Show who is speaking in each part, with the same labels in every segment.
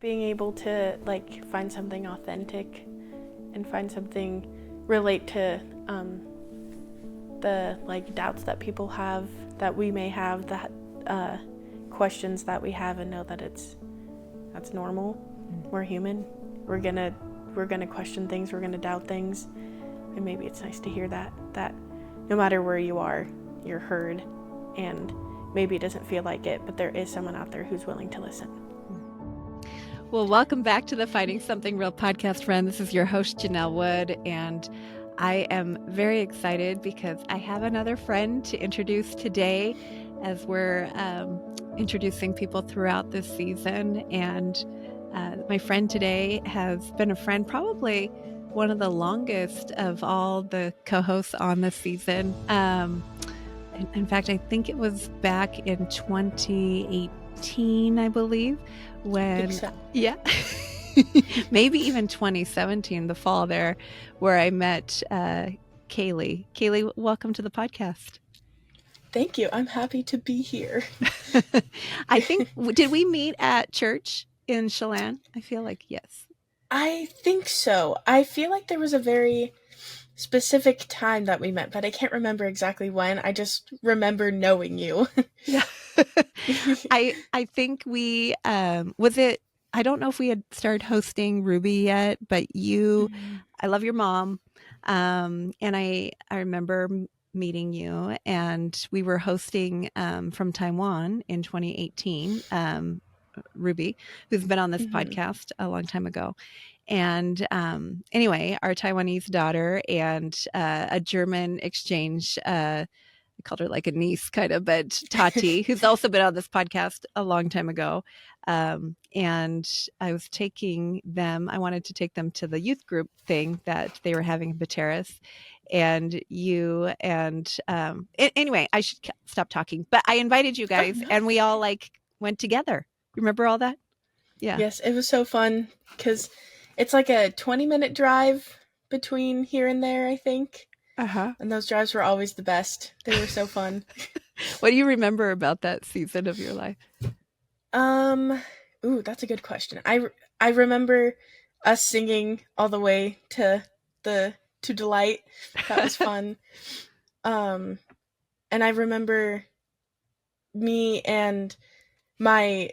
Speaker 1: being able to find something authentic and find something relate to the doubts that people have, that we may have, that questions that we have, and know that that's normal. We're human. We're gonna question things. We're gonna doubt things, and maybe it's nice to hear that no matter where you are, you're heard, and maybe it doesn't feel like it, but there is someone out there who's willing to listen.
Speaker 2: Well, welcome back to the Finding Something Real podcast, friend. This is your host, Janelle Wood, and I am very excited because I have another friend to introduce today as we're introducing people throughout this season. And my friend today has been a friend, probably one of the longest of all the co-hosts on this season. In fact, I think it was back in 2018, I believe, when, yeah, maybe even 2017, the fall there, where I met Cailee. Cailee, welcome to the podcast.
Speaker 1: Thank you. I'm happy to be here.
Speaker 2: I think, did we meet at church in Chelan? I feel like yes.
Speaker 1: I think so. I feel like there was a very specific time that we met, but I can't remember exactly when. I just remember knowing you.
Speaker 2: Yeah. I think we was it, I don't know if we had started hosting Ruby yet, but I love your mom. And I remember meeting you, and we were hosting from Taiwan in 2018, Ruby, who's been on this podcast a long time ago. And anyway, our Taiwanese daughter and a German exchange, I called her like a niece kind of, but Tati, who's also been on this podcast a long time ago. And I was taking them, I wanted to take them to the youth group thing that they were having in Pateras. And you and anyway, I should stop talking, but I invited you guys and we all went together. Remember all that? Yeah.
Speaker 1: Yes, it was so fun because it's like a 20-minute drive between here and there, I think. And those drives were always the best. They were so fun.
Speaker 2: What do you remember about that season of your life?
Speaker 1: Ooh, that's a good question. I remember us singing all the way to Delight. That was fun. And I remember me and my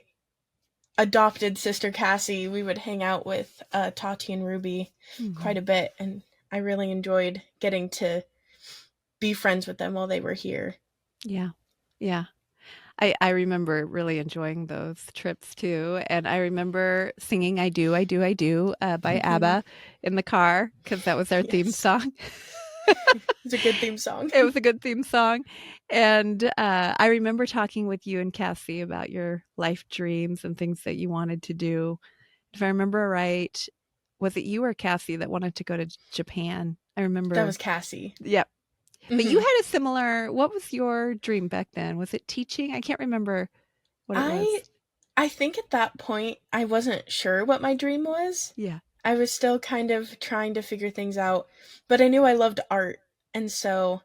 Speaker 1: adopted sister Cassie, we would hang out with Tati and Ruby quite a bit, and I really enjoyed getting to be friends with them while they were here.
Speaker 2: Yeah. I remember really enjoying those trips too. And I remember singing I Do, I Do, I Do by ABBA in the car because that was our theme song.
Speaker 1: It's a good theme song.
Speaker 2: It was a good theme song. And I remember talking with you and Cassie about your life dreams and things that you wanted to do. If I remember right, was it you or Cassie that wanted to go to Japan? I remember.
Speaker 1: That was Cassie.
Speaker 2: Yep. But you had a similar, what was your dream back then? Was it teaching? I can't remember what it was.
Speaker 1: I think at that point, I wasn't sure what my dream was.
Speaker 2: Yeah.
Speaker 1: I was still kind of trying to figure things out, but I knew I loved art. And so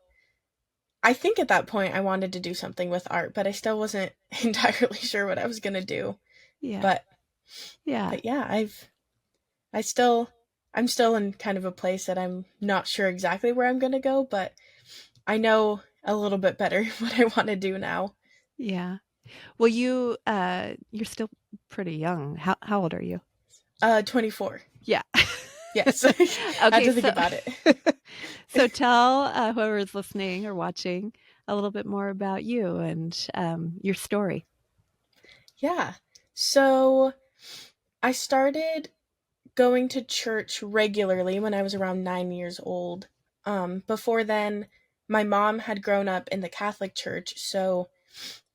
Speaker 1: I think at that point I wanted to do something with art, but I still wasn't entirely sure what I was going to do.
Speaker 2: Yeah.
Speaker 1: But
Speaker 2: yeah,
Speaker 1: I'm still in kind of a place that I'm not sure exactly where I'm going to go, but I know a little bit better what I want to do now.
Speaker 2: Yeah. Well, you're still pretty young. How old are you?
Speaker 1: 24.
Speaker 2: Yeah.
Speaker 1: Yes. Okay, I had to think about it.
Speaker 2: So tell whoever is listening or watching a little bit more about you and your story.
Speaker 1: Yeah. So I started going to church regularly when I was around 9 years old. Before then, my mom had grown up in the Catholic Church, so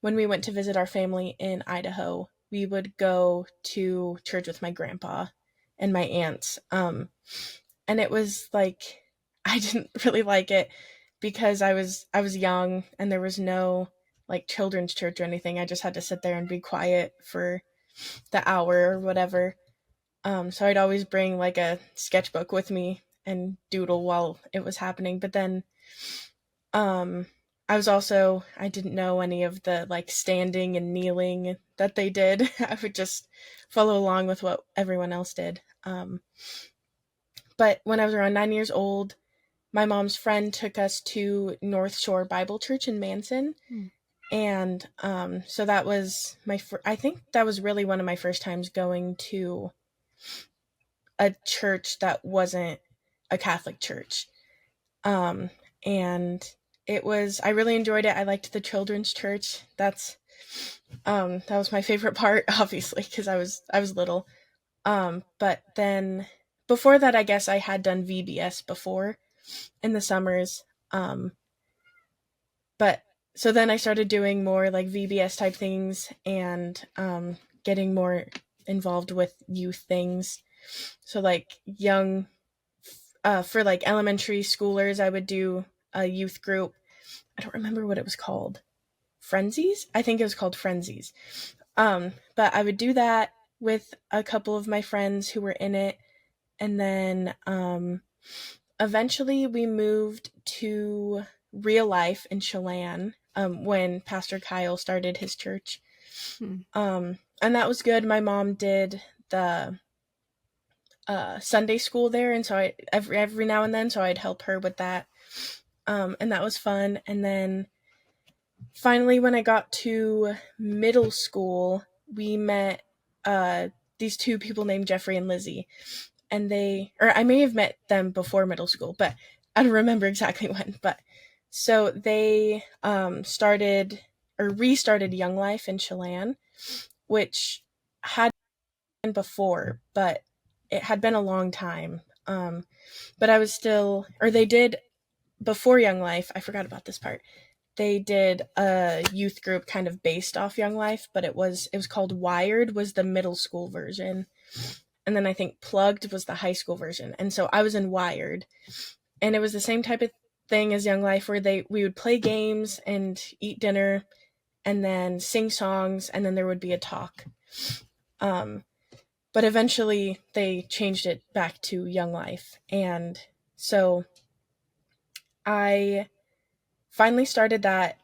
Speaker 1: when we went to visit our family in Idaho, we would go to church with my grandpa and my aunts. And it was like, I didn't really like it because I was young and there was no children's church or anything. I just had to sit there and be quiet for the hour or whatever. So I'd always bring a sketchbook with me and doodle while it was happening. But then I didn't know any of the standing and kneeling that they did. I would just follow along with what everyone else did. But when I was around 9 years old, my mom's friend took us to North Shore Bible Church in Manson.
Speaker 2: Mm.
Speaker 1: And so that was I think that was really one of my first times going to a church that wasn't a Catholic church. Um, and I really enjoyed it. I liked the children's church. That was my favorite part, obviously, because I was little. But then before that, I guess I had done VBS before in the summers. But so then I started doing more like VBS type things and getting more involved with youth things. So like for like elementary schoolers, I would do a youth group. I don't remember what it was called. Frenzies? I think it was called Frenzies. But I would do that with a couple of my friends who were in it. And then eventually we moved to real life in Chelan when Pastor Kyle started his church.
Speaker 2: Mm.
Speaker 1: And that was good. My mom did the Sunday school there, and so I every now and then, so I'd help her with that. And that was fun. And then finally, when I got to middle school, we met these two people named Jeffrey and Lizzie. And or I may have met them before middle school, but I don't remember exactly when. But so they started or restarted Young Life in Chelan, which had been before, but it had been a long time. But I was still, or they did before Young Life. I forgot about this part. They did a youth group kind of based off Young Life, but it was called Wired, was the middle school version. And then I think Plugged was the high school version. And so I was in Wired. And it was the same type of thing as Young Life where we would play games and eat dinner and then sing songs and then there would be a talk. But eventually they changed it back to Young Life. And so I finally started that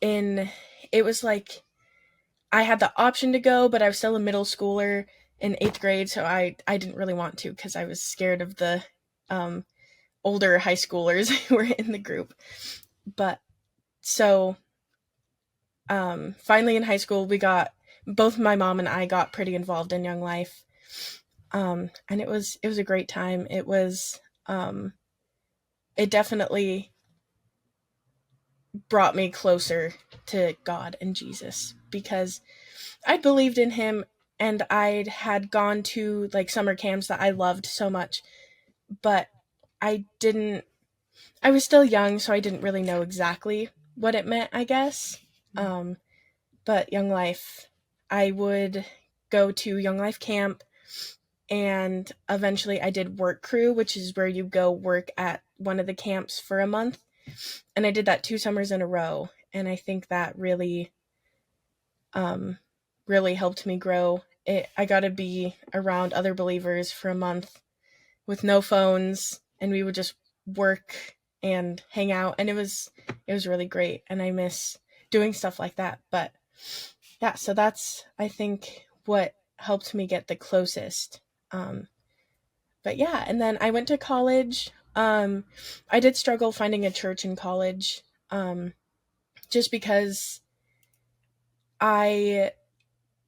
Speaker 1: it was like I had the option to go, but I was still a middle schooler in 8th grade, so I didn't really want to because I was scared of the older high schoolers who were in the group. But so finally in high school, both my mom and I got pretty involved in Young Life. And it was a great time. It definitely brought me closer to God and Jesus because I'd believed in him and I had gone to like summer camps that I loved so much, but I was still young, so I didn't really know exactly what it meant, I guess. But Young Life, I would go to Young Life camp, and eventually I did work crew, which is where you go work at one of the camps for a month. And I did that 2 summers in a row, and I think that really helped me grow. I got to be around other believers for a month with no phones, and we would just work and hang out, and it was really great, and I miss doing stuff like that. But yeah, so that's I think what helped me get the closest. But yeah, and then I went to college. I did struggle finding a church in college, just because I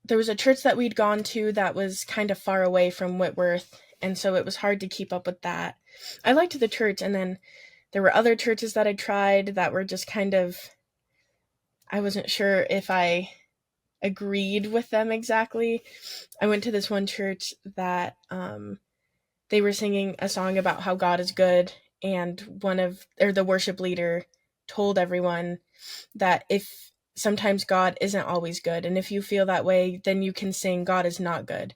Speaker 1: there was a church that we'd gone to that was kind of far away from Whitworth, and so it was hard to keep up with that. I liked the church, and then there were other churches that I tried that were just kind of, I wasn't sure if I agreed with them exactly. I went to this one church that they were singing a song about how God is good, and the worship leader told everyone that if sometimes God isn't always good, and if you feel that way, then you can sing God is not good.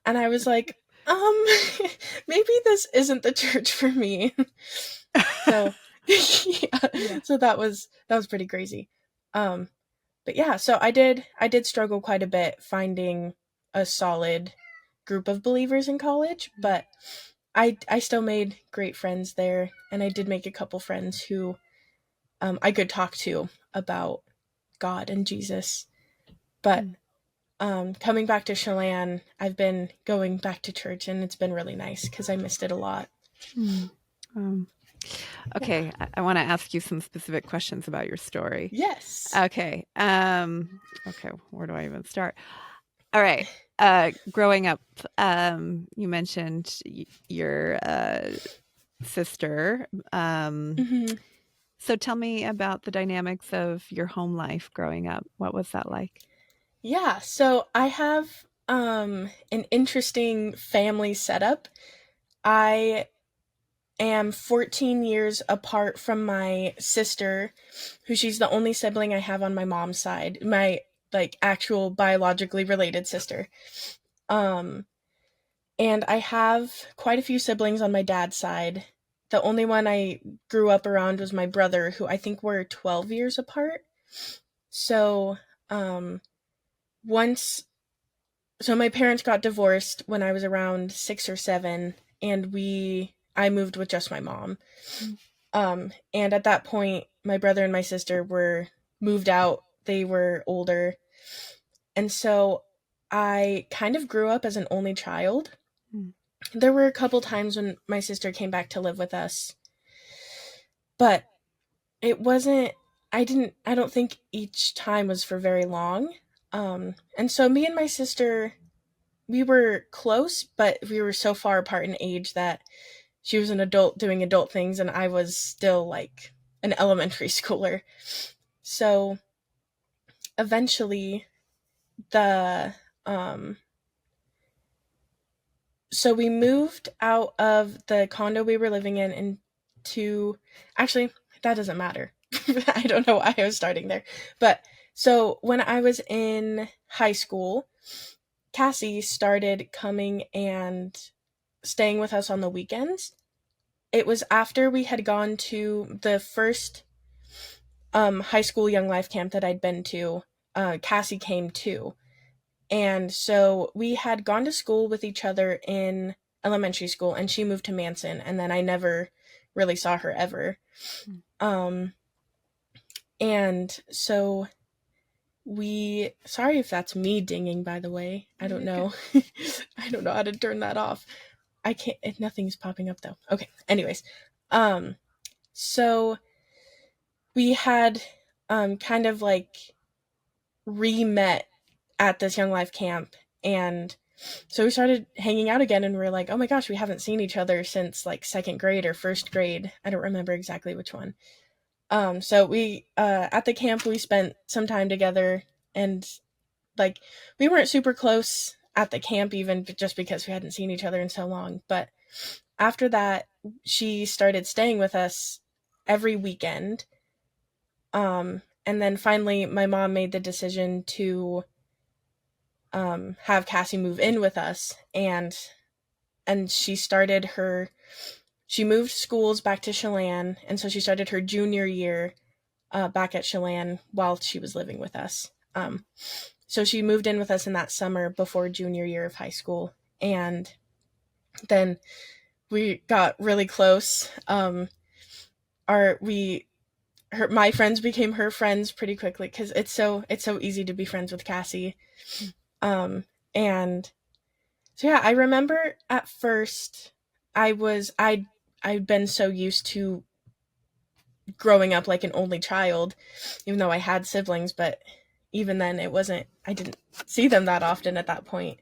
Speaker 1: And I was like, maybe this isn't the church for me. So yeah.
Speaker 2: Yeah.
Speaker 1: So that was pretty crazy. But yeah, so I did struggle quite a bit finding a solid group of believers in college, but I still made great friends there, and I did make a couple friends who I could talk to about God and Jesus. But
Speaker 2: Mm.
Speaker 1: coming back to Chelan, I've been going back to church, and it's been really nice because I missed it a lot.
Speaker 2: Mm. Um,
Speaker 1: Yeah.
Speaker 2: okay, I want to ask you some specific questions about your story.
Speaker 1: Yes.
Speaker 2: Okay. Okay, where do I even start? All right. Growing up, you mentioned your sister.
Speaker 1: Hmm.
Speaker 2: So tell me about the dynamics of your home life growing up. What was that like?
Speaker 1: Yeah. So I have an interesting family setup. I am 14 years apart from my sister, who she's the only sibling I have on my mom's side, my like actual biologically related sister. Um and I have quite a few siblings on my dad's side. The only one I grew up around was my brother, who I think we're 12 years apart. So, um once so my parents got divorced when I was around 6 or 7, and I moved with just my mom.
Speaker 2: Mm,
Speaker 1: And at that point, my brother and my sister were moved out. They were older. And so I kind of grew up as an only child.
Speaker 2: mm,
Speaker 1: There were a couple times when my sister came back to live with us, but it wasn't, I don't think each time was for very long. And so me and my sister, we were close, but we were so far apart in age that she was an adult doing adult things, and I was still like an elementary schooler. So eventually, the um, so we moved out of the condo we were living in into, actually, that doesn't matter. I don't know why I was starting there, but so when I was in high school, Cassie started coming and staying with us on the weekends. It was after we had gone to the first high school young life camp that I'd been to. Cassie came too. And so we had gone to school with each other in elementary school, and she moved to Manson, and then I never really saw her ever.
Speaker 2: mm.
Speaker 1: Um, and so sorry if that's me dinging, by the way. I don't
Speaker 2: You're good.
Speaker 1: know. I don't know how to turn that off. I can't, nothing's popping up though. Okay. Anyways, um, so we had kind of like re-met at this young life camp, and so we started hanging out again, and we are like, oh my gosh, we haven't seen each other since like second grade or first grade. I don't remember exactly which one. So we at the camp we spent some time together, and like we weren't super close at the camp even just because we hadn't seen each other in so long. But after that, she started staying with us every weekend. And then finally, my mom made the decision to have Cassie move in with us, and she moved schools back to Chelan, and so she started her junior year back at Chelan while she was living with us. So she moved in with us in that summer before junior year of high school, and then we got really close. Our we her My friends became her friends pretty quickly because it's so easy to be friends with Cassie.
Speaker 2: Mm,
Speaker 1: Um, and so yeah, I remember at first I was I'd been so used to growing up like an only child, even though I had siblings, but even then I didn't see them that often at that point.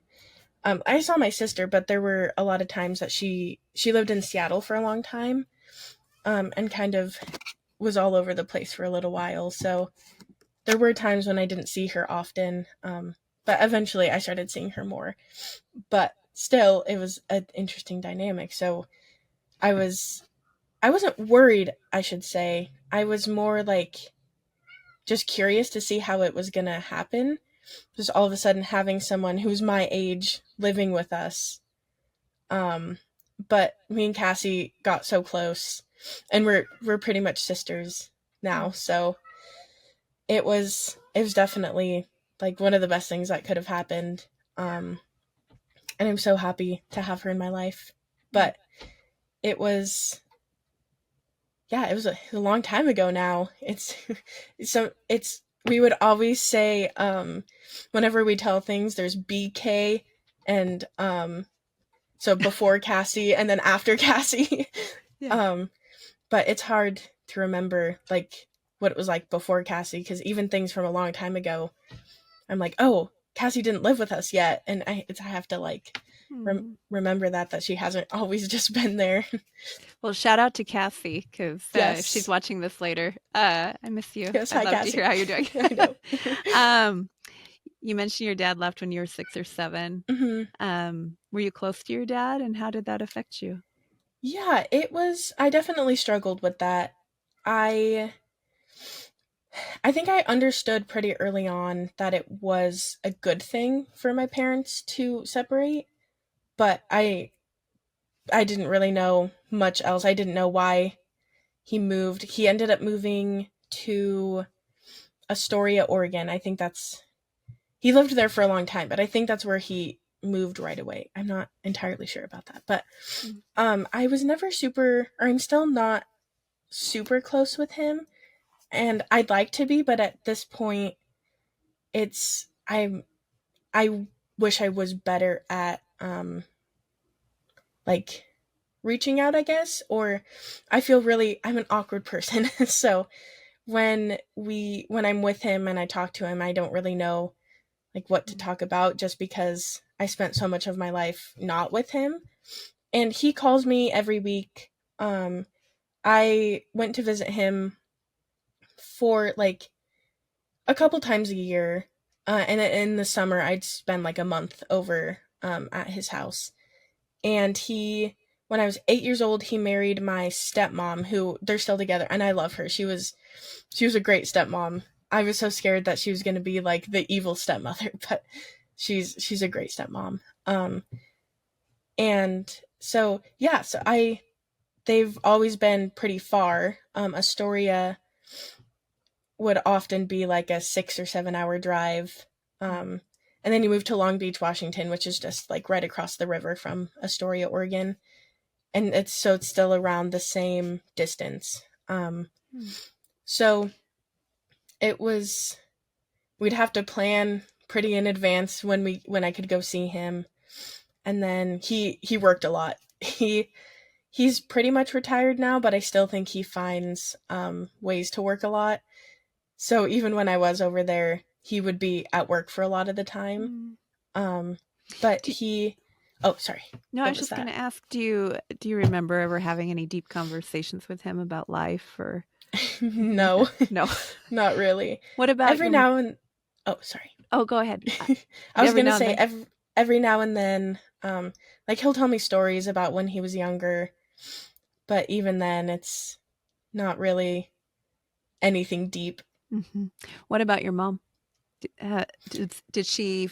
Speaker 1: I saw my sister, but there were a lot of times that she lived in Seattle for a long time, and kind of was all over the place for a little while. So there were times when I didn't see her often, but eventually I started seeing her more. But still, it was an interesting dynamic. So I was I wasn't worried, I should say. I was more like just curious to see how it was gonna happen. Just all of a sudden having someone who's my age living with us. Um, but me and Cassie got so close, and we're pretty much sisters now.
Speaker 2: mm,
Speaker 1: So it was definitely like one of the best things that could have happened. Um, and I'm so happy to have her in my life.
Speaker 2: mm,
Speaker 1: But it was yeah, it was a long time ago now. It's we would always say, whenever we tell things, there's BK, and so before Cassie and then after Cassie.
Speaker 2: Yeah.
Speaker 1: um, but it's hard to remember like what it was like before Cassie, because even things from a long time ago, I'm like, oh, Cassie didn't live with us yet, and I have to like
Speaker 2: Hmm.
Speaker 1: remember that she hasn't always just been there.
Speaker 2: Well, shout out to Cassie because if she's
Speaker 1: Yes,
Speaker 2: watching this later, I miss you.
Speaker 1: yes,
Speaker 2: I'd
Speaker 1: hi
Speaker 2: love to hear
Speaker 1: Cassie.
Speaker 2: how you're doing.
Speaker 1: I know.
Speaker 2: um, you mentioned your dad left when you were 6 or 7.
Speaker 1: Hmm.
Speaker 2: Were you close to your dad, and how did that affect you?
Speaker 1: Yeah, it was. I definitely struggled with that. I I think I understood pretty early on that it was a good thing for my parents to separate, but I didn't really know much else. I didn't know why he moved. He ended up moving to Astoria, Oregon. I think that's he lived there for a long time, but I think that's where he moved right away. I'm not entirely sure about that, but
Speaker 2: Mm.
Speaker 1: I was never super, or I'm still not super close with him, and I'd like to be, but at this point, it's I wish I was better at like reaching out, I guess, or I feel really I'm an awkward person. So when I'm with him and I talk to him, I don't really know like what to
Speaker 2: Mm.
Speaker 1: talk about, just because I spent so much of my life not with him. And he calls me every week. I went to visit him for like a couple times a year. And in the summer, I'd spend like a month over at his house. And when I was 8 years old, he married my stepmom, who they're still together, and I love her. She was a great stepmom. I was so scared that she was going to be like the evil stepmother, but she's a great stepmom. And so yeah, so I they've always been pretty far. Astoria would often be like a 6 or 7 hour drive. Um, and then you move to Long Beach, Washington, which is just like right across the river from Astoria, Oregon. And it's still around the same distance.
Speaker 2: Mm.
Speaker 1: So it was we'd have to plan pretty in advance when I could go see him. And then he worked a lot. He's pretty much retired now, but I still think he finds ways to work a lot. So even when I was over there, he would be at work for a lot of the time.
Speaker 2: Mm.
Speaker 1: Um, but
Speaker 2: Do,
Speaker 1: he, oh, sorry,
Speaker 2: no, I
Speaker 1: what
Speaker 2: was
Speaker 1: was
Speaker 2: just going
Speaker 1: that?
Speaker 2: to ask, do you remember ever having any deep conversations with him about life or anything like
Speaker 1: No,
Speaker 2: that? No.
Speaker 1: not really.
Speaker 2: What about
Speaker 1: Every
Speaker 2: your?
Speaker 1: now and oh, sorry.
Speaker 2: Oh, go ahead.
Speaker 1: I was
Speaker 2: Every
Speaker 1: gonna
Speaker 2: now and
Speaker 1: say
Speaker 2: then.
Speaker 1: every now and then, like he'll tell me stories about when he was younger, but even then, it's not really anything deep.
Speaker 2: Hmm. What about your mom? Did she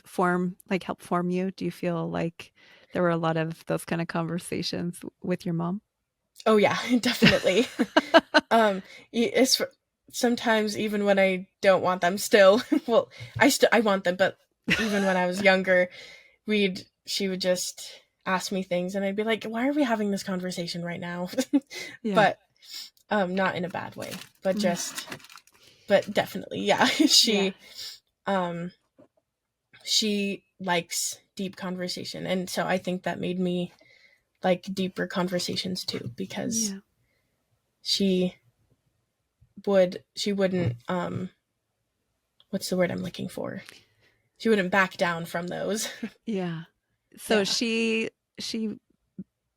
Speaker 2: help form you? Do you feel like there were a lot of those kind of conversations with your mom?
Speaker 1: Oh yeah, definitely. um, it's sometimes even when I don't want them, still. Well, I want them, but even when I was younger, she would just ask me things, and I'd be like, "Why are we having this conversation right now?"
Speaker 2: Yeah.
Speaker 1: But not in a bad way, but
Speaker 2: Mm.
Speaker 1: but definitely, yeah.
Speaker 2: Yeah.
Speaker 1: Um she likes deep conversation, and so I think that made me like deeper conversations too, because
Speaker 2: Yeah.
Speaker 1: she she wouldn't what's the word I'm looking for? She wouldn't back down from those.
Speaker 2: Yeah. So
Speaker 1: Yeah.
Speaker 2: she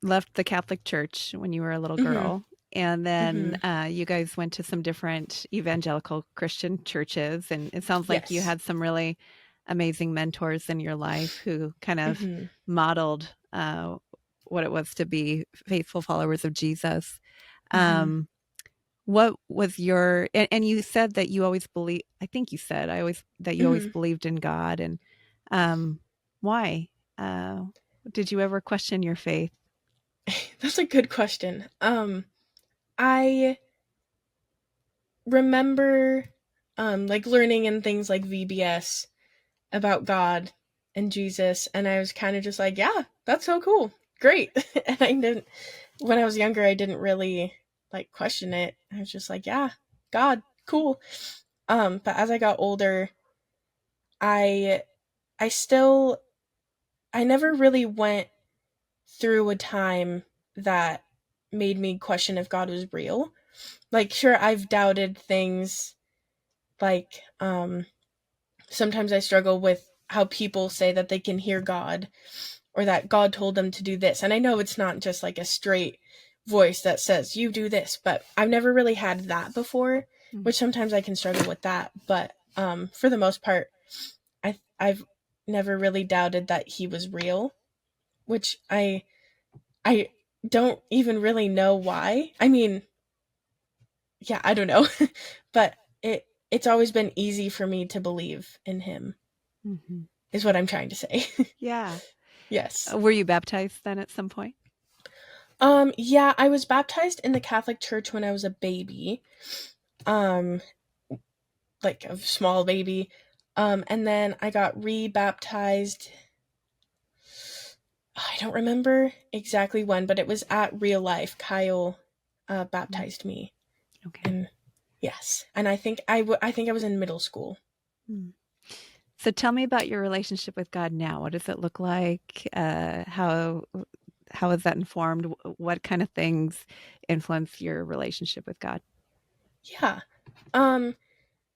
Speaker 2: left the Catholic Church when you were a little
Speaker 1: Mhm.
Speaker 2: girl, and then
Speaker 1: Mhm.
Speaker 2: you guys went to some different evangelical Christian churches, and it sounds like you
Speaker 1: Yes.
Speaker 2: had some really amazing mentors in your life who kind of
Speaker 1: Mhm.
Speaker 2: modeled what it was to be faithful followers of Jesus.
Speaker 1: Mhm.
Speaker 2: Um, what was your and you said that you always believe I think you said I always that you always
Speaker 1: Mhm.
Speaker 2: believed in God and um why? Uh did you ever question your faith?
Speaker 1: That's a good question. I remember like learning in things like VBS about God and Jesus, and I was kind of just like, yeah, that's so cool. Great. And I didn't when I was younger, I didn't really like question it. I was just like, yeah, God, cool. But as I got older, I I still I never really went through a time that made me question if God was real. Like, sure, I've doubted things, like, sometimes I struggle with how people say that they can hear God or that God told them to do this. And I know it's not just like a straight voice that says, you do this, but I've never really had that before,
Speaker 2: Mm.
Speaker 1: which sometimes I can struggle with that. But for the most part, I've never really doubted that he was real, which I don't even really know why. I mean, yeah, I don't know. But it's always been easy for me to believe in him,
Speaker 2: Mhm.
Speaker 1: is what I'm trying to say.
Speaker 2: Yeah.
Speaker 1: Yes.
Speaker 2: Were you baptized then at some point?
Speaker 1: Yeah, I was baptized in the Catholic Church when I was a baby. Um, like a small baby. And then I got re-baptized. I don't remember exactly when, but it was at real life. Kyle
Speaker 2: Mm.
Speaker 1: baptized me.
Speaker 2: Okay.
Speaker 1: And yes. And I think I was in middle school.
Speaker 2: Mm. So tell me about your relationship with God now. What does it look like? How is that informed? What kind of things influence your relationship with God?
Speaker 1: Yeah. Um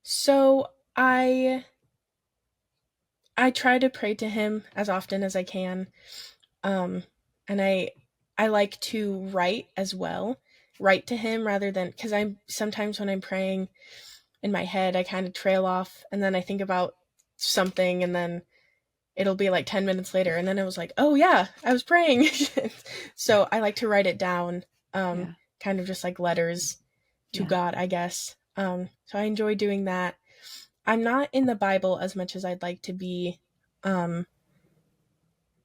Speaker 1: so I try to pray to him as often as I can. Um and I like to write as well. Write to him rather than, cuz I'm sometimes when I'm praying in my head I kind of trail off and then I think about something and then it'll be like 10 minutes later and then it was like, "Oh yeah, I was praying." So I like to write it down,
Speaker 2: Yeah.
Speaker 1: kind of just like letters to
Speaker 2: Yeah.
Speaker 1: God, I guess. So I enjoy doing that. I'm not in the Bible as much as I'd like to be. Um,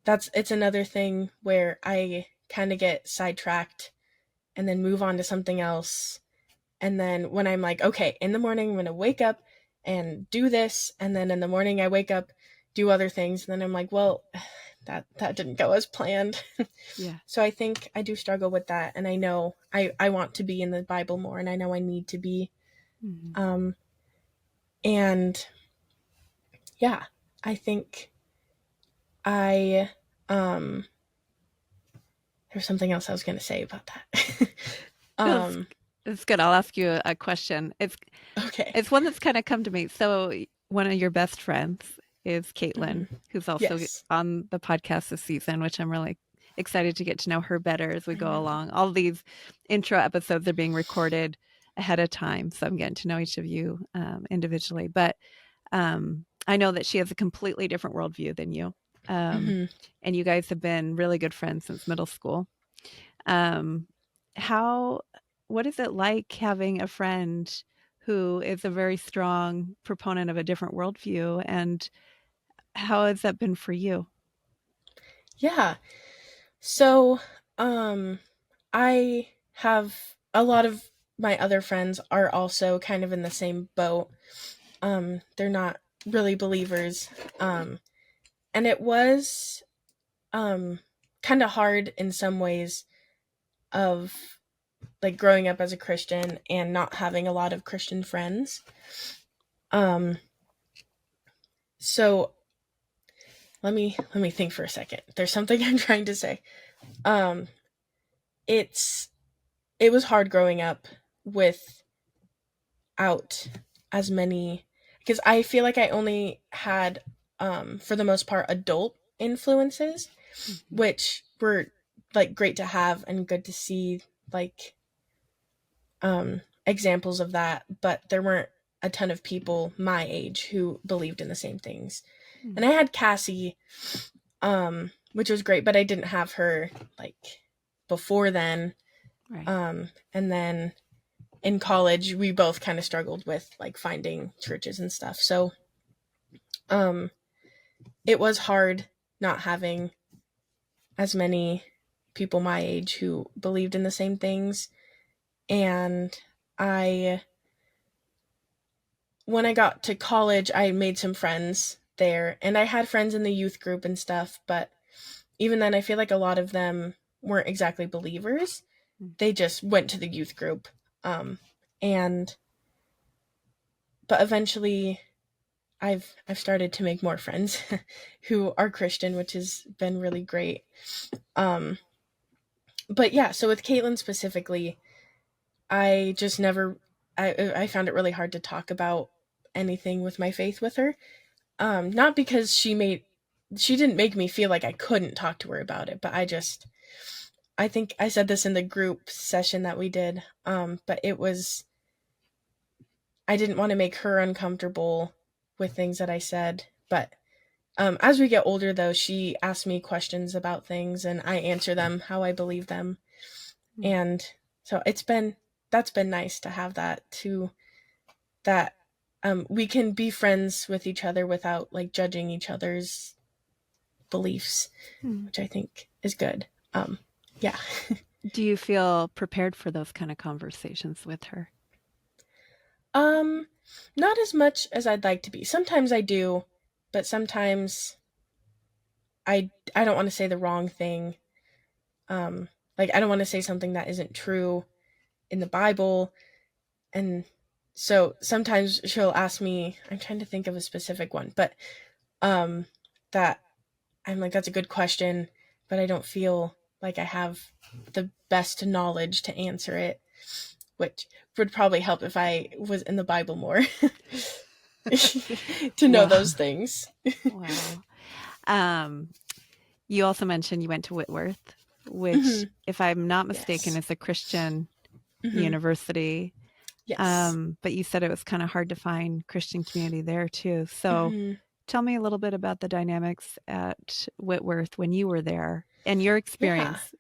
Speaker 1: it's another thing where I kind of get sidetracked and then move on to something else. And then when I'm like, okay, in the morning I'm gonna wake up and do this, and then in the morning I wake up, do other things, and then I'm like, well, that didn't go as planned.
Speaker 2: Yeah.
Speaker 1: So I think I do struggle with that, and I know I want to be in the Bible more, and I know I need to be.
Speaker 2: Mhm.
Speaker 1: Um, and yeah, I think I um there's something else I was gonna say about that.
Speaker 2: No, it's,
Speaker 1: um,
Speaker 2: it's good. I'll ask you a question.
Speaker 1: okay.
Speaker 2: It's one that's kind of come to me. So one of your best friends is
Speaker 1: Hmm.
Speaker 2: Katelyn, who's also
Speaker 1: Yes,
Speaker 2: on the podcast this season, which I'm really excited to get to know her better as we
Speaker 1: I
Speaker 2: go
Speaker 1: know.
Speaker 2: along. All these intro episodes are being recorded ahead of time, so I'm getting to know each of you individually. But I know that she has a completely different worldview than you, um,
Speaker 1: Hmm.
Speaker 2: and you guys have been really good friends since middle school. Um, how what is it like having a friend who is a very strong proponent of a different worldview, and how has that been for you?
Speaker 1: Yeah. So, um, I have a lot of my other friends are also kind of in the same boat. They're not really believers. And it was um kind of hard in some ways of like growing up as a Christian and not having a lot of Christian friends. Um, so let me think for a second. There's something I'm trying to say. Um, it's it was hard growing up without as many, because I feel like I only had for the most part adult influences,
Speaker 2: Mhm.
Speaker 1: which were like great to have and good to see, like examples of that, but there weren't a ton of people my age who believed in the same things.
Speaker 2: Mm.
Speaker 1: And I had Cassie, which was great, but I didn't have her like before then.
Speaker 2: Right.
Speaker 1: And then in college, we both kind of struggled with like finding churches and stuff. So um, it was hard not having as many people my age who believed in the same things. And I when I got to college, I made some friends there, and I had friends in the youth group and stuff, but even then, I feel like a lot of them weren't exactly believers.
Speaker 2: Mm.
Speaker 1: They just went to the youth group. And but eventually I've started to make more friends who are Christian, which has been really great. Um, but yeah, so with Katelyn specifically, I just never I found it really hard to talk about anything with my faith with her. Not because she didn't make me feel like I couldn't talk to her about it, but I think I said this in the group session that we did. But it was I didn't want to make her uncomfortable with things that I said. But as we get older, though, she asks me questions about things, and I answer them how I believe them.
Speaker 2: Mm.
Speaker 1: And so that's been nice to have that too. That we can be friends with each other without like judging each other's beliefs,
Speaker 2: Mm.
Speaker 1: which I think is good. Yeah.
Speaker 2: Do you feel prepared for those kind of conversations with her?
Speaker 1: um, Not as much as I'd like to be. Sometimes I do, but sometimes I don't want to say the wrong thing. Like I don't want to say something that isn't true in the Bible, and so sometimes she'll ask me. I'm trying to think of a specific one, but um, that I'm like, that's a good question, but I don't feel like I have the best knowledge to answer it, which would probably help if I was in the Bible more to know
Speaker 2: Wow.
Speaker 1: those things.
Speaker 2: Wow. Um, you also mentioned you went to Whitworth, which,
Speaker 1: Hmm.
Speaker 2: if I'm not mistaken,
Speaker 1: Yes.
Speaker 2: is a Christian
Speaker 1: Hmm.
Speaker 2: university.
Speaker 1: Yes.
Speaker 2: But you said it was kind of hard to find Christian community there too. So
Speaker 1: Hmm.
Speaker 2: tell me a little bit about the dynamics at Whitworth when you were there and your
Speaker 1: Yeah.
Speaker 2: experience.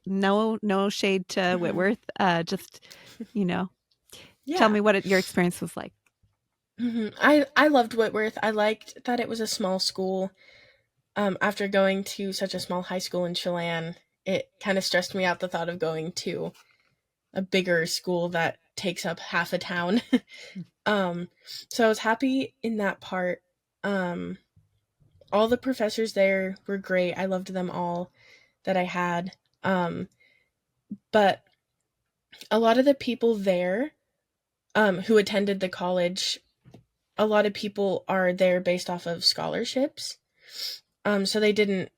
Speaker 2: No shade to
Speaker 1: Hmm.
Speaker 2: Whitworth. Just, you know, tell
Speaker 1: Yeah.
Speaker 2: me what your experience was like.
Speaker 1: I loved Whitworth. I liked that it was a small school. After going to such a small high school in Chelan, it kind of stressed me out the thought of going to a bigger school that takes up half a town. um, so I was happy in that part. Um, all the professors there were great. I loved them all that I had. But a lot of the people there who attended the college, a lot of people are there based off of scholarships. So they didn't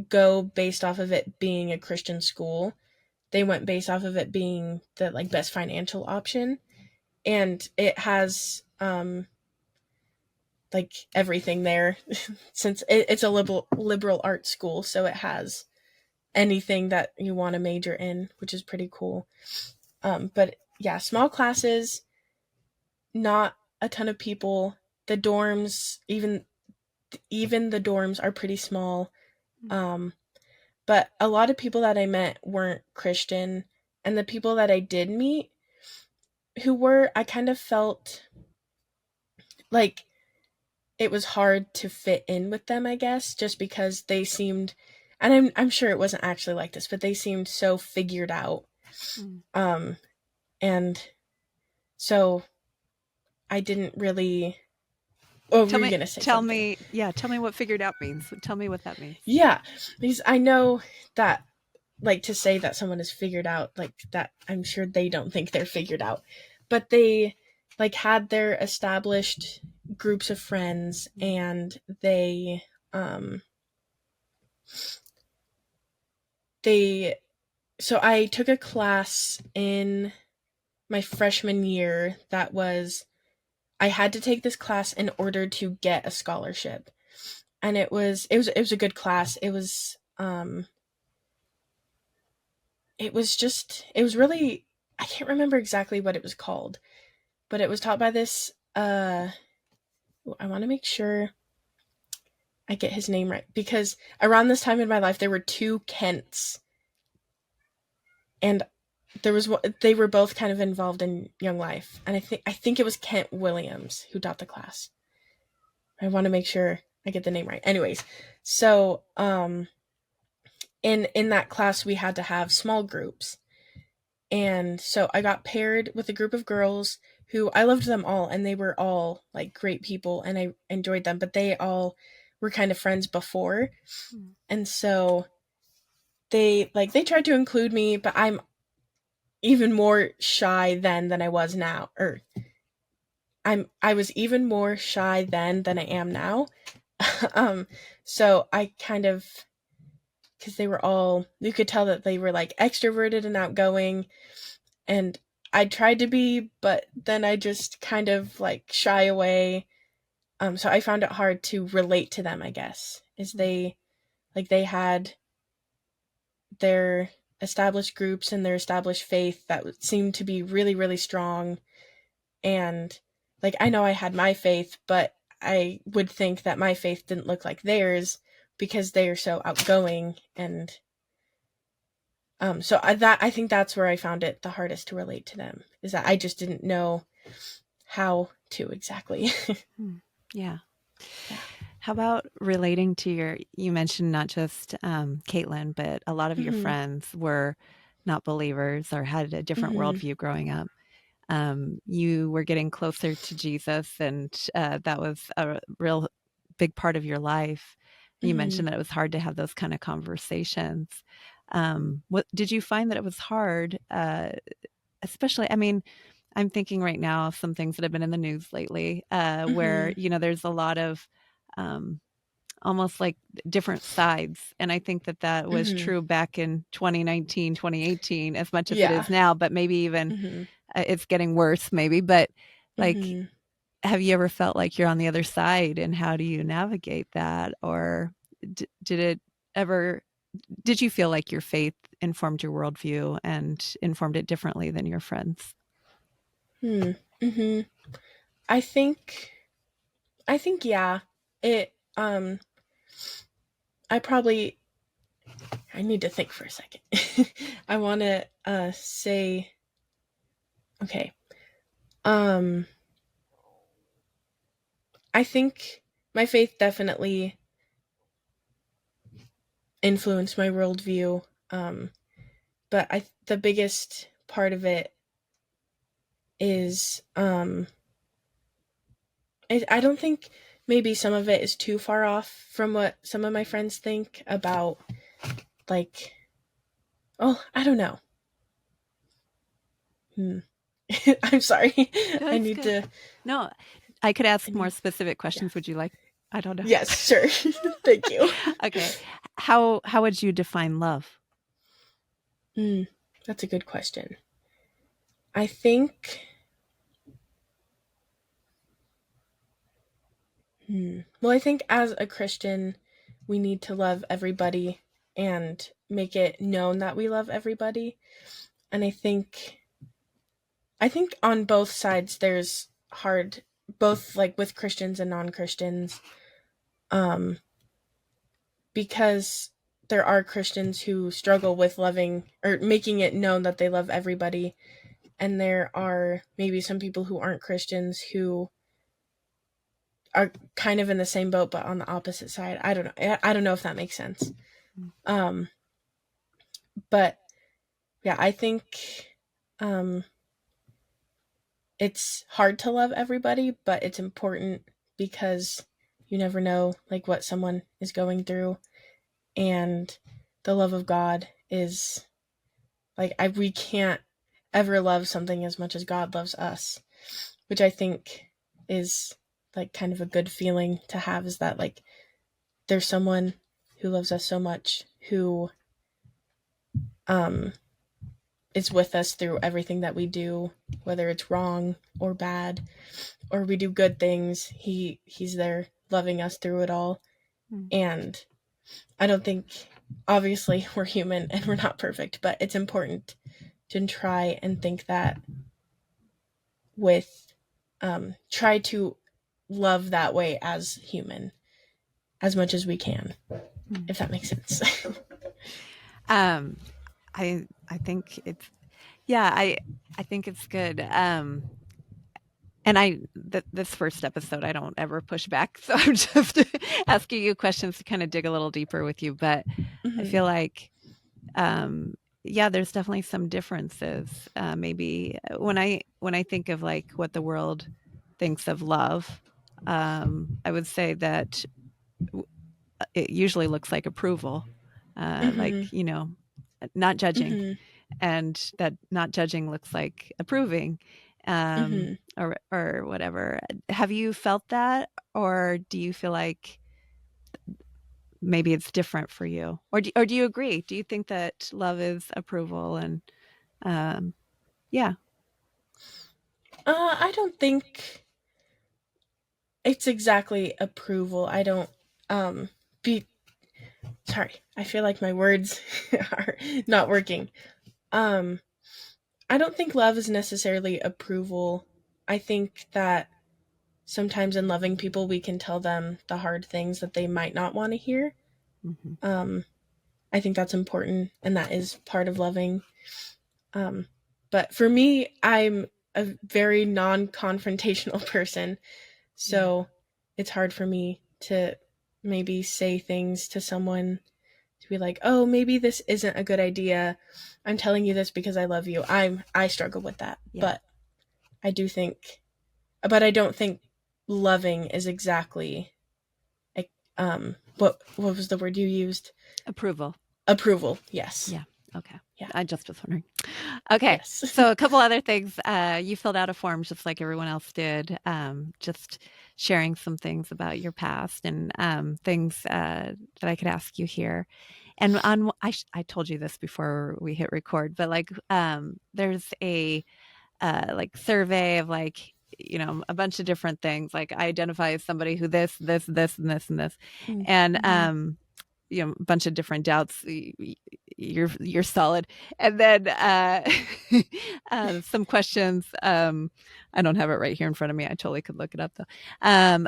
Speaker 1: go based off of it being a Christian school. They went based off of it being the like best financial option, and it has like everything there since it's a liberal arts school, so it has anything that you want to major in, which is pretty cool. But yeah, small classes, not a ton of people. The dorms, even the dorms are pretty small. Um, but a lot of people that I met weren't Christian, and the people that I did meet who were, I kind of felt like it was hard to fit in with them, I guess, just because they seemed, and I'm sure it wasn't actually like this, but they seemed so figured out.
Speaker 2: Mm.
Speaker 1: Um, and so I didn't really. Oh, were you gonna say something?
Speaker 2: Tell me what figured out means. Tell me what that means.
Speaker 1: Yeah, because I know that, like, to say that someone is figured out, like that, I'm sure they don't think they're figured out, but they like had their established groups of friends, and um they so I took a class in my freshman year that was I had to take this class in order to get a scholarship. And it was a good class. It was really, I can't remember exactly what it was called, but it was taught by this I want to make sure I get his name right, because around this time in my life there were two Kents, and they were both kind of involved in Young Life, and I think it was Kent Williams who taught the class. I want to make sure I get the name right. Anyways, so in that class we had to have small groups, and so I got paired with a group of girls who I loved them all, and they were all like great people, and I enjoyed them, but they all were kind of friends before,
Speaker 2: Mm.
Speaker 1: and so they tried to include me, but I'm even more shy then than I was now, or I was even more shy then than I am now. um so I kind of, because they were all, you could tell that they were like extroverted and outgoing, and I tried to be, but then I just kind of like shy away. So I found it hard to relate to them, I guess. Is
Speaker 2: Mm.
Speaker 1: they, like, they had their established groups and their established faith that seemed to be really, really strong. And like, I know I had my faith, but I would think that my faith didn't look like theirs because they are so outgoing. And I think that's where I found it the hardest to relate to them, is that I just didn't know how to exactly.
Speaker 2: Mm. Yeah.
Speaker 1: Yeah.
Speaker 2: How about relating to you mentioned not just Caitlyn, but a lot of your
Speaker 1: Mhm.
Speaker 2: friends were not believers or had a different
Speaker 1: Mhm.
Speaker 2: worldview growing up. You were getting closer to Jesus, and that was a real big part of your life. You
Speaker 1: Mhm.
Speaker 2: mentioned that it was hard to have those kind of conversations. What did you find that it was hard, especially? I mean, I'm thinking right now of some things that have been in the news lately, where
Speaker 1: Mhm.
Speaker 2: there's a lot of um, almost like different sides. And I think that that was
Speaker 1: Mhm.
Speaker 2: true back in 2019, 2018, as much as it
Speaker 1: Yeah.
Speaker 2: is now, but maybe even
Speaker 1: Mhm.
Speaker 2: it's getting worse, maybe. But like,
Speaker 1: Mhm.
Speaker 2: have you ever felt like you're on the other side, and how do you navigate that? Or did it ever, did you feel like your faith informed your worldview and informed it differently than your friends?
Speaker 1: Hmm. Mhm. I think yeah. It I probably, I need to think for a second. I want to say, okay. Um I think my faith definitely influenced my worldview. Um but the biggest part of it is, I don't think maybe some of it is too far off from what some of my friends think about, like, oh, I don't know. Hmm. I'm sorry.
Speaker 2: No,
Speaker 1: I
Speaker 2: it's
Speaker 1: need
Speaker 2: good.
Speaker 1: to,
Speaker 2: No, I could
Speaker 1: I
Speaker 2: ask more
Speaker 1: need,
Speaker 2: specific
Speaker 1: yeah.
Speaker 2: questions. Would you like? I don't know.
Speaker 1: Yes, sure. Thank you.
Speaker 2: Okay. How would you define love?
Speaker 1: Hmm. That's a good question. I think, well, I think as a Christian, we need to love everybody and make it known that we love everybody. And I think on both sides there's hard, both like with Christians and non-Christians, um because there are Christians who struggle with loving or making it known that they love everybody, and there are maybe some people who aren't Christians who are kind of in the same boat but on the opposite side. I don't know. I don't know if that makes sense.
Speaker 2: Mm.
Speaker 1: Um but yeah, I think um it's hard to love everybody, but it's important because you never know like what someone is going through, and the love of God is like, we can't ever love something as much as God loves us, which I think is like kind of a good feeling to have, is that like there's someone who loves us so much, who um is with us through everything that we do, whether it's wrong or bad, or we do good things. He's there loving us through it all.
Speaker 2: Mm.
Speaker 1: And I don't think, obviously we're human and we're not perfect, but it's important to try and think that with, try to love that way as human as much as we can,
Speaker 2: Mm.
Speaker 1: if that makes sense.
Speaker 2: Um, I think it's, yeah, I think it's good. And this first episode, I don't ever push back, so I'm just asking you questions to kind of dig a little deeper with you. But I
Speaker 1: Hmm.
Speaker 2: feel like, um, yeah, there's definitely some differences. Maybe when I think of like what the world thinks of love, I would say that it usually looks like approval,
Speaker 1: Hmm.
Speaker 2: like not judging,
Speaker 1: Hmm.
Speaker 2: and that not judging looks like approving.
Speaker 1: Hmm.
Speaker 2: or whatever. Have you felt that, or do you feel like maybe it's different for you, or do you agree? Do you think that love is approval and um, yeah?
Speaker 1: I don't think it's exactly approval. I don't be sorry. I feel like my words are not working. Um I don't think love is necessarily approval. I think that sometimes in loving people we can tell them the hard things that they might not want to hear.
Speaker 2: Hmm.
Speaker 1: Um I think that's important and that is part of loving. Um but for me, I'm a very non-confrontational person.
Speaker 2: Yeah.
Speaker 1: So it's hard for me to maybe say things to someone to be like, "Oh, maybe this isn't a good idea. I'm telling you this because I love you." I struggle with that.
Speaker 2: Yeah.
Speaker 1: But I do think but I don't think loving is exactly like what was the word you used?
Speaker 2: Approval.
Speaker 1: Approval. Yes.
Speaker 2: Yeah. Okay.
Speaker 1: Yeah.
Speaker 2: I just was wondering. Okay.
Speaker 1: Yes.
Speaker 2: So a couple other things. You filled out a form just like everyone else did, just sharing some things about your past and things that I could ask you here. And I told you this before we hit record, but like there's a like survey of like a bunch of different things. Like I identify as somebody who this and this and this, and
Speaker 1: Mm-hmm.
Speaker 2: a bunch of different doubts. You're solid, and then some questions. I don't have it right here in front of me. I totally could look it up though.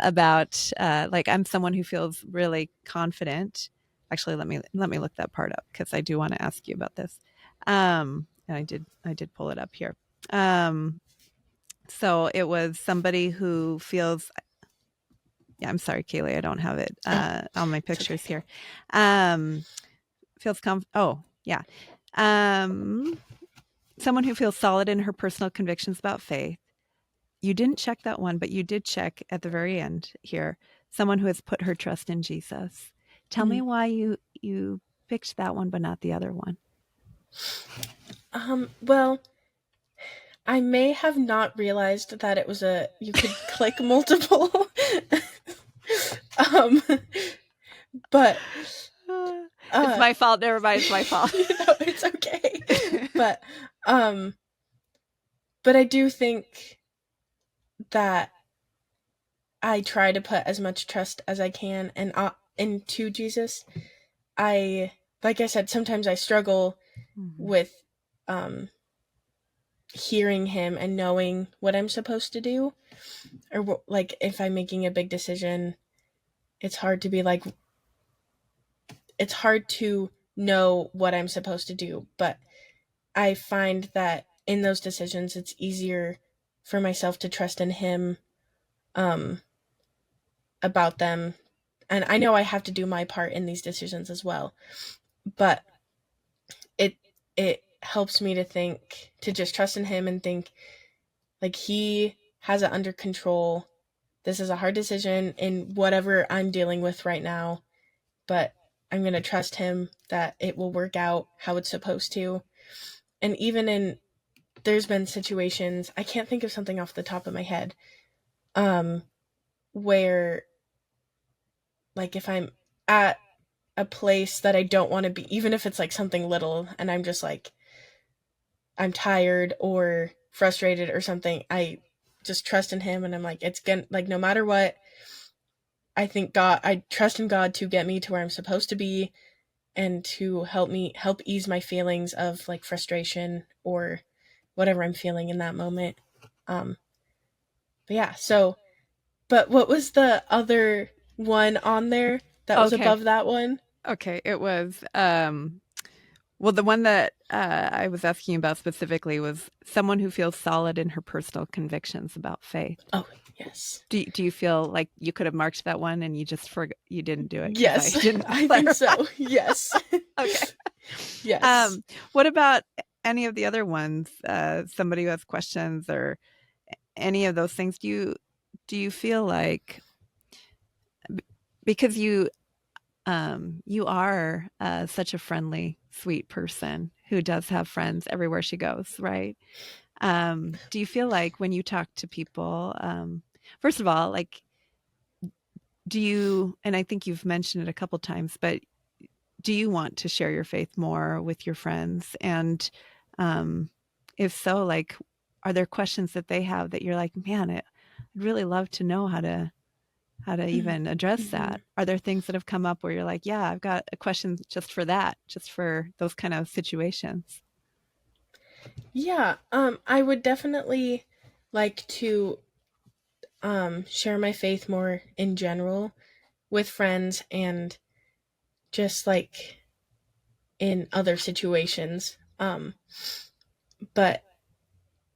Speaker 2: About like I'm someone who feels really confident. Actually, let me look that part up because I do want to ask you about this. And I did pull it up here. Um, so it was somebody who feels, yeah, I'm sorry, Kaylee, I don't have it
Speaker 1: Oh,
Speaker 2: on my
Speaker 1: it's okay.
Speaker 2: pictures here. Um, oh, yeah. Um, someone who feels solid in her personal convictions about faith. You didn't check that one, but you did check at the very end here. Someone who has put her trust in Jesus. Tell me
Speaker 1: Mm.
Speaker 2: why you picked that one, but not the other one.
Speaker 1: Well, I may have not realized that it was a you could click multiple. um but
Speaker 2: It's
Speaker 1: uh
Speaker 2: my fault. Never mind. It's my fault.
Speaker 1: it's okay. But um but I do think that I try to put as much trust as I can and into Jesus. I like I said sometimes I struggle
Speaker 2: Mhm.
Speaker 1: with um hearing him and knowing what I'm supposed to do, or like if I'm making a big decision, it's hard to be like it's hard to know what I'm supposed to do, but I find that in those decisions it's easier for myself to trust in him um about them. And I know I have to do my part in these decisions as well, but it it helps me to think to just trust in him and think like he has it under control. This is a hard decision in whatever I'm dealing with right now, but I'm going to trust him that it will work out how it's supposed to. And even in there's been situations, I can't think of something off the top of my head, um where like if I'm at a place that I don't want to be, even if it's like something little and I'm just like I'm tired or frustrated or something, I just trust in him and I'm like it's gonna like no matter what, I trust in God to get me to where I'm supposed to be and to help ease my feelings of like frustration or whatever I'm feeling in that moment. Um but yeah, so but what was the other one on there that was
Speaker 2: Okay.
Speaker 1: above that one?
Speaker 2: Okay. It was well, the one that I was asking about specifically was someone who feels solid in her personal convictions about faith.
Speaker 1: Oh, yes.
Speaker 2: Do you feel like you could have marked that one and you didn't do it because I
Speaker 1: Yes,
Speaker 2: didn't
Speaker 1: I think
Speaker 2: clarify?
Speaker 1: so. Yes.
Speaker 2: Okay.
Speaker 1: Yes.
Speaker 2: What about any of the other ones? Somebody who has questions or any of those things? Do you feel like because you are such a friendly, sweet person who does have friends everywhere she goes, right? Do you feel like when you talk to people, first of all, like, do you, and I think you've mentioned it a couple times, but do you want to share your faith more with your friends? And um, if so, like, are there questions that they have that you're like, man, I'd really love to know how to even address
Speaker 1: Mm-hmm.
Speaker 2: that? Are there things that have come up where you're like, yeah, I've got a question just for that, just for those kind of situations?
Speaker 1: Yeah, I would definitely like to share my faith more in general with friends and just like in other situations. But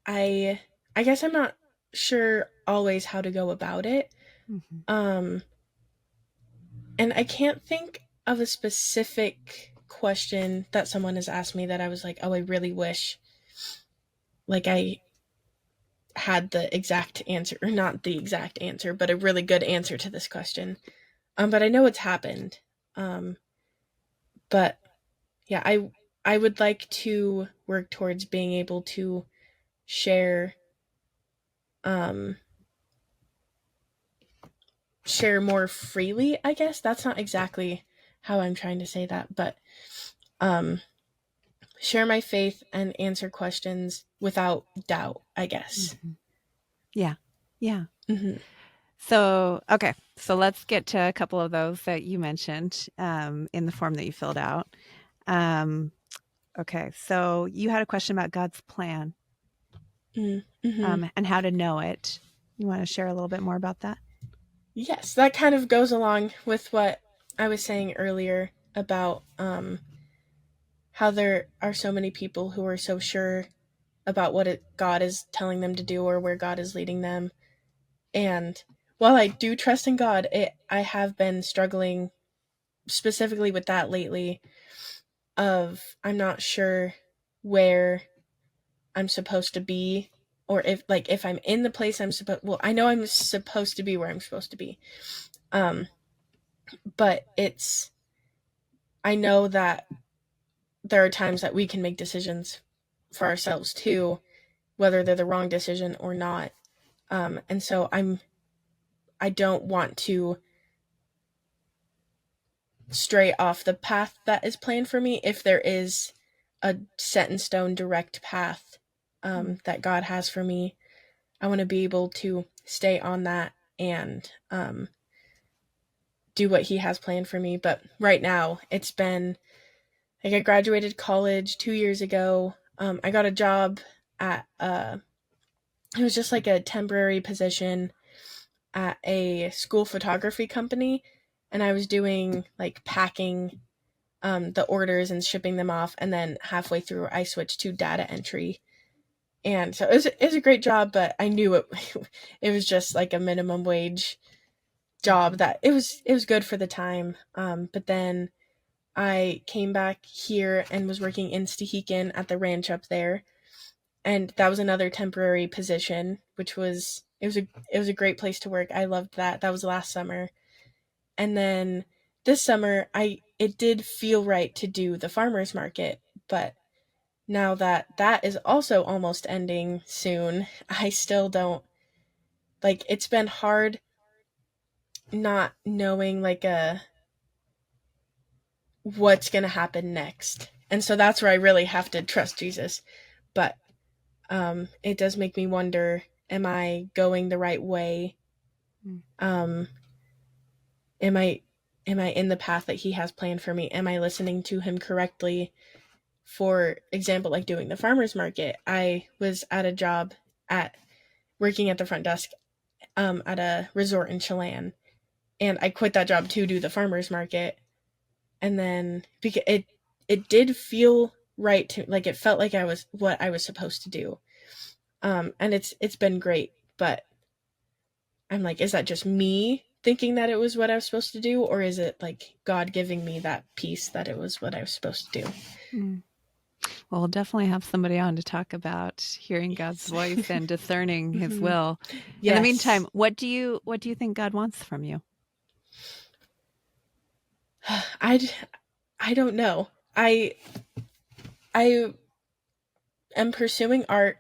Speaker 1: I I guess I'm not sure always how to go about it.
Speaker 2: Hmm.
Speaker 1: Um and I can't think of a specific question that someone has asked me that I was like, "Oh, I really wish like I had the exact answer, or not the exact answer, but a really good answer to this question." But I know it's happened. Um but yeah, I would like to work towards being able to share um share more freely, I guess. That's not exactly how I'm trying to say that, but um share my faith and answer questions without doubt, I guess.
Speaker 2: Hmm. Yeah. Yeah.
Speaker 1: Hmm.
Speaker 2: So, okay. So let's get to a couple of those that you mentioned in the form that you filled out. Um, okay. So you had a question about God's plan
Speaker 1: Mm-hmm.
Speaker 2: and how to know it. You want to share a little bit more about that?
Speaker 1: Yes, that kind of goes along with what I was saying earlier about how there are so many people who are so sure about what God is telling them to do or where God is leading them. And while I do trust in God, I have been struggling specifically with that lately. Of I'm not sure where I'm supposed to be, or if I'm in the place I'm supposed. Well, I know I'm supposed to be where I'm supposed to be. Um, but I know that there are times that we can make decisions for ourselves too, whether they're the wrong decision or not. And so I don't want to stray off the path that is planned for me if there is a set in stone direct path
Speaker 2: Mm.
Speaker 1: that God has for me. I want to be able to stay on that and do what He has planned for me. But right now, it's been like I graduated college 2 years ago. I got a job at it was just like a temporary position at a school photography company, and I was doing like packing the orders and shipping them off. And then halfway through, I switched to data entry. And so it was a great job, but I knew it was just like a minimum wage job
Speaker 2: Mhm.
Speaker 1: that it was good for the time. But then I came back here and was working in Stehekin at the ranch up there, and that was another temporary position, which was it was a great place to work. I loved that. That was last summer, and then this summer I it did feel right to do the farmers market, but now that that is also almost ending soon, I still don't like it's been hard not knowing like a what's going to happen next. And so that's where I really have to trust Jesus. But it does make me wonder, am I going the right way?
Speaker 2: Mm.
Speaker 1: Um am I am I in the path that he has planned for me? Am I listening to him correctly? For example, like doing the farmers market, I was at a job at working at the front desk at a resort in Chelan, and I quit that job to do the farmers market. And then because it did feel right to like it felt like I was what I was supposed to do. And it's been great, but I'm like, is that just me thinking that it was what I was supposed to do, or is it like God giving me that peace that it was what I was supposed to do?
Speaker 2: Mm. Well, we'll definitely have somebody on to talk about hearing God's
Speaker 1: Yes.
Speaker 2: voice and discerning His
Speaker 1: Hmm.
Speaker 2: will. In the meantime,
Speaker 1: Yes.
Speaker 2: what do you think God wants from you?
Speaker 1: I I don't know. I am pursuing art,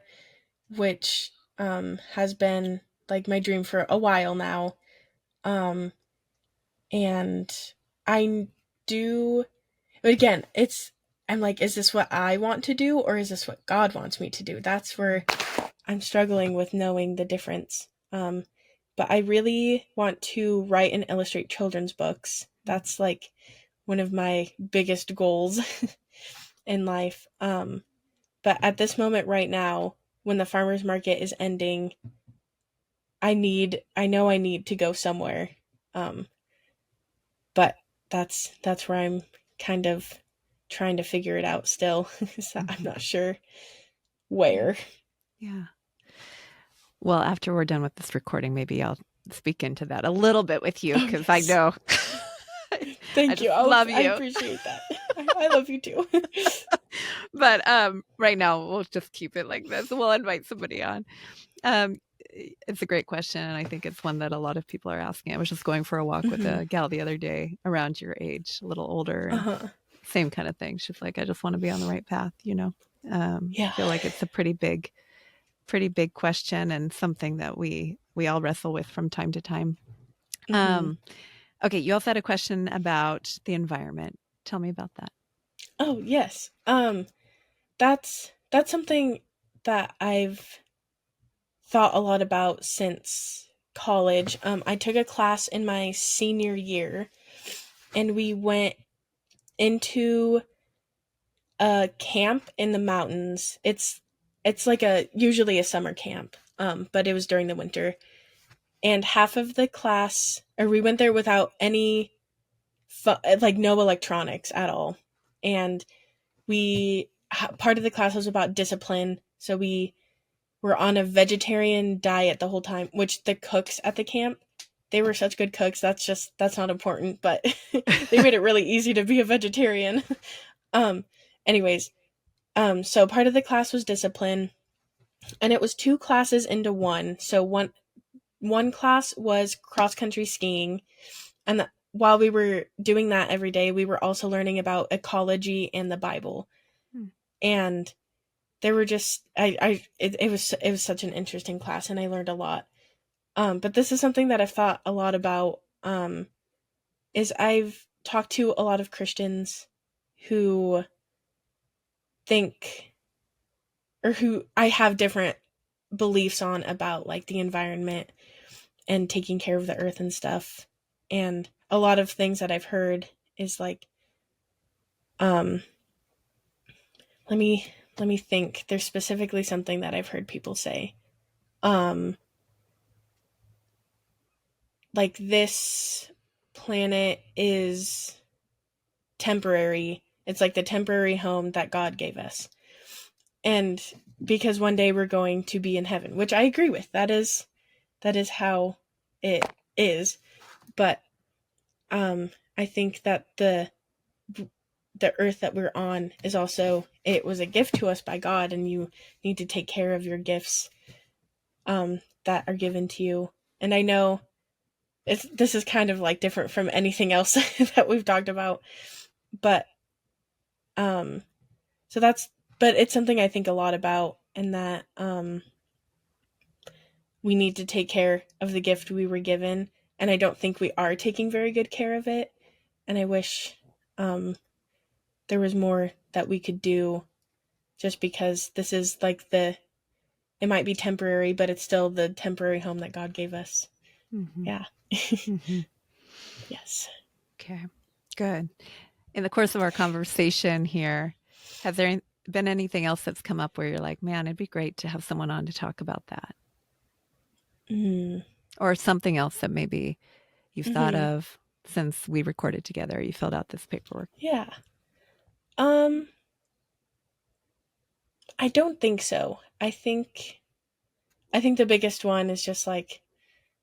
Speaker 1: which has been like my dream for a while now. Um, and I do, but again, I'm like, is this what I want to do or is this what God wants me to do? That's where I'm struggling with knowing the difference. But I really want to write and illustrate children's books. That's like one of my biggest goals in life. But at this moment right now, when the farmers market is ending, I know I need to go somewhere. Um, but that's where I'm kind of trying to figure it out still. So I'm
Speaker 2: Mhm.
Speaker 1: not sure
Speaker 2: Yeah.
Speaker 1: where.
Speaker 2: Yeah. Well, after we're done with this recording, maybe I'll speak into that a little bit with you
Speaker 1: Oh
Speaker 2: because I
Speaker 1: yes.
Speaker 2: know I
Speaker 1: Thank you.
Speaker 2: just love
Speaker 1: I
Speaker 2: you.
Speaker 1: appreciate that. I love you too.
Speaker 2: But right now we'll just keep it like this. We'll invite somebody on. Um, it's a great question, and I think it's one that a lot of people are asking. I was just going for a walk with
Speaker 1: Hmm.
Speaker 2: a gal the other day around your age, a little older, and
Speaker 1: Uh-huh.
Speaker 2: same kind of thing. She's like, I just want to be on the right path, you know. I
Speaker 1: Yeah.
Speaker 2: feel like it's a pretty big question and something that we all wrestle with from time to time.
Speaker 1: Hmm.
Speaker 2: Um, okay, you also had a question about the environment. Tell me about that.
Speaker 1: Oh yes. That's something that I've thought a lot about since college. I took a class in my senior year, and we went into a camp in the mountains. It's like a usually a summer camp, but it was during the winter. And half of the class, or we went there without any, like no electronics at all. And part of the class was about discipline. So we were on a vegetarian diet the whole time, which the cooks at the camp, they were such good cooks. That's not important, but they made it really easy to be a vegetarian. Um, anyways, so part of the class was discipline, and it was two classes into one. So one class was cross country skiing, and while we were doing that every day, we were also learning about ecology and the Bible.
Speaker 2: Hmm.
Speaker 1: And there were just it was such an interesting class, and I learned a lot. But this is something that I've thought a lot about. Is I've talked to a lot of Christians who think, or who I have different beliefs on about like the environment and taking care of the earth and stuff. And a lot of things that I've heard is like, um, let me think. There's specifically something that I've heard people say. Um, like this planet is temporary. It's like the temporary home that God gave us. And because one day we're going to be in heaven, which I agree with. That is how it is. But I think that the earth that we're on is also, it was a gift to us by God, and you need to take care of your gifts that are given to you. And I know this is kind of like different from anything else that we've talked about, but um so that's, but it's something I think a lot about, and that we need to take care of the gift we were given, and I don't think we are taking very good care of it, and I wish um there was more that we could do, just because this is like the, it might be temporary, but it's still the temporary home that God gave us.
Speaker 2: Mm-hmm.
Speaker 1: Yeah.
Speaker 2: Mm-hmm.
Speaker 1: Yes.
Speaker 2: Okay, good. In the course of our conversation here, has there been anything else that's come up where you're like, man, it'd be great to have someone on to talk about that?
Speaker 1: Mm.
Speaker 2: Or something else that maybe you've thought
Speaker 1: Hmm.
Speaker 2: of since we recorded together, you filled out this paperwork?
Speaker 1: Yeah. Um, I don't think so. I think the biggest one is just like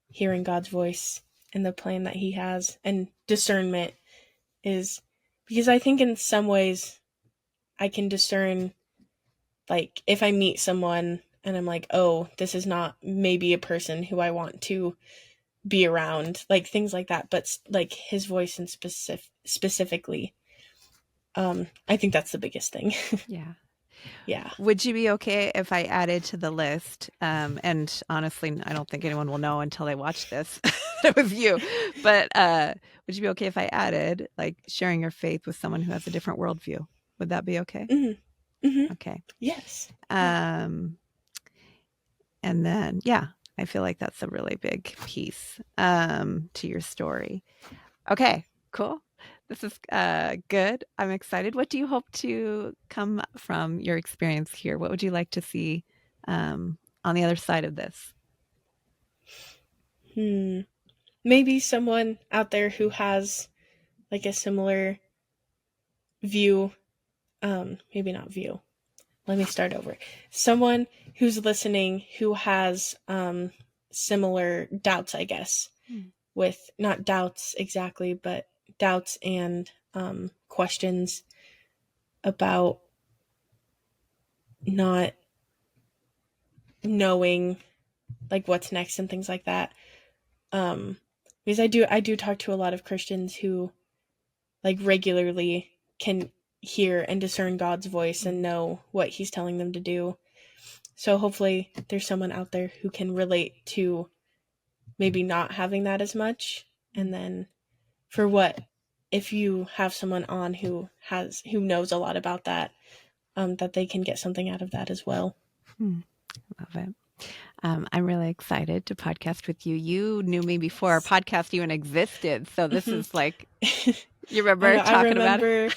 Speaker 1: hearing God's voice and the plan that He has, and discernment is, because I think in some ways I can discern, like if I meet someone and I'm like, oh, this is not maybe a person who I want to be around, like things like that, but like His voice in specifically, I think that's the biggest thing.
Speaker 2: Yeah.
Speaker 1: Yeah.
Speaker 2: Would you be okay if I added to the list? And honestly, I don't think anyone will know until they watch this. It was you. But would you be okay if I added like sharing your faith with someone who has a different worldview? Would that be okay?
Speaker 1: Mm-hmm. Mm-hmm.
Speaker 2: Okay.
Speaker 1: Yes. Yeah.
Speaker 2: And then, yeah, I feel like that's a really big piece to your story. Okay, cool. This is good. I'm excited. What do you hope to come from your experience here? What would you like to see on the other side of this?
Speaker 1: Maybe someone out there who has like a similar view, maybe not view. Let me start over. Someone who's listening who has similar doubts, I guess,
Speaker 2: Hmm.
Speaker 1: with not doubts exactly, but doubts and questions about not knowing like what's next and things like that. Um, because I do talk to a lot of Christians who like regularly can hear and discern God's voice and know what he's telling them to do. So hopefully there's someone out there who can relate to maybe not having that as much. And then for what if you have someone on who knows a lot about that, that they can get something out of that as well.
Speaker 2: Love it. I'm really excited to podcast with you. You knew me before our podcast even existed. So this is like, you
Speaker 1: I
Speaker 2: remember
Speaker 1: know. I
Speaker 2: talking about it?
Speaker 1: remember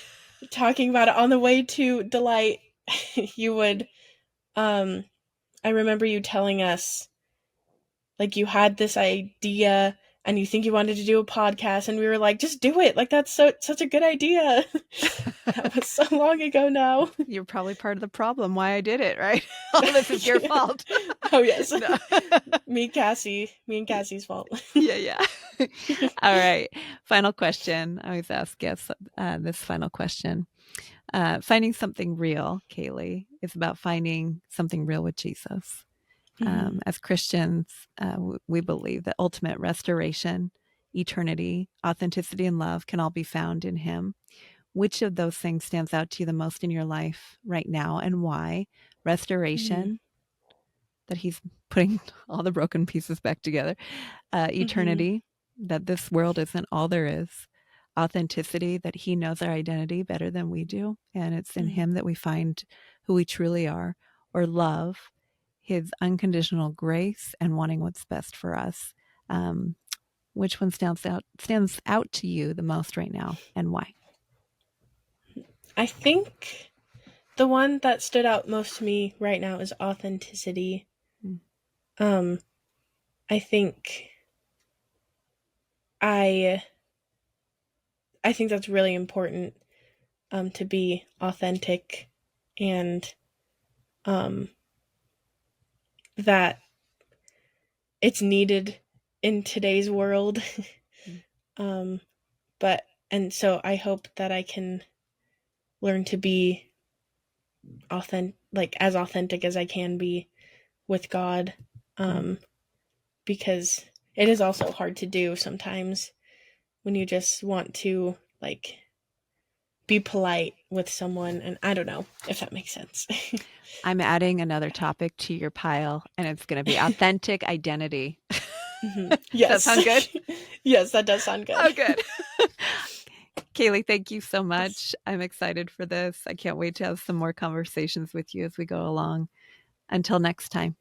Speaker 1: talking about it on the way to Delight. You would, um, I remember you telling us like you had this idea and you think you wanted to do a podcast, and we were like, just do it. Like that's such a good idea. That was so long ago now.
Speaker 2: You're probably part of the problem why I did it, right? All this is your fault.
Speaker 1: Oh yes.
Speaker 2: No.
Speaker 1: Me and Cassie's fault.
Speaker 2: Yeah. All right. Final question. I always ask guests this final question. Finding something real, Cailee, is about finding something real with Jesus.
Speaker 1: Mhm.
Speaker 2: As Christians, we believe that ultimate restoration, eternity, authenticity, and love can all be found in Him. Which of those things stands out to you the most in your life right now, and why?
Speaker 1: Mhm.
Speaker 2: Restoration, that He's putting all the broken pieces back together.
Speaker 1: Mhm.
Speaker 2: Eternity, that this world isn't all there is. Authenticity, that He knows our identity better than we do, and it's in
Speaker 1: Mhm.
Speaker 2: Him that we find who we truly are. Or love, His unconditional grace and wanting what's best for us. Um, which one stands out to you the most right now, and why?
Speaker 1: I think the one that stood out most to me right now is authenticity.
Speaker 2: Mm.
Speaker 1: Um, I think I I think that's really important, to be authentic, and um, that it's needed in today's world. um, but and so I hope that I can learn to be like as authentic as I can be with God,
Speaker 2: Mm.
Speaker 1: um, because it is also hard to do sometimes when you just want to like be polite with someone, and I don't know if that makes sense.
Speaker 2: I'm adding another topic to your pile, and it's going to be authentic identity.
Speaker 1: Mhm.
Speaker 2: Does that
Speaker 1: Yes.
Speaker 2: sound good?
Speaker 1: Yes, that does sound good.
Speaker 2: Oh, good. Cailee, thank you so much. I'm excited for this. I can't wait to have some more conversations with you as we go along. Until next time.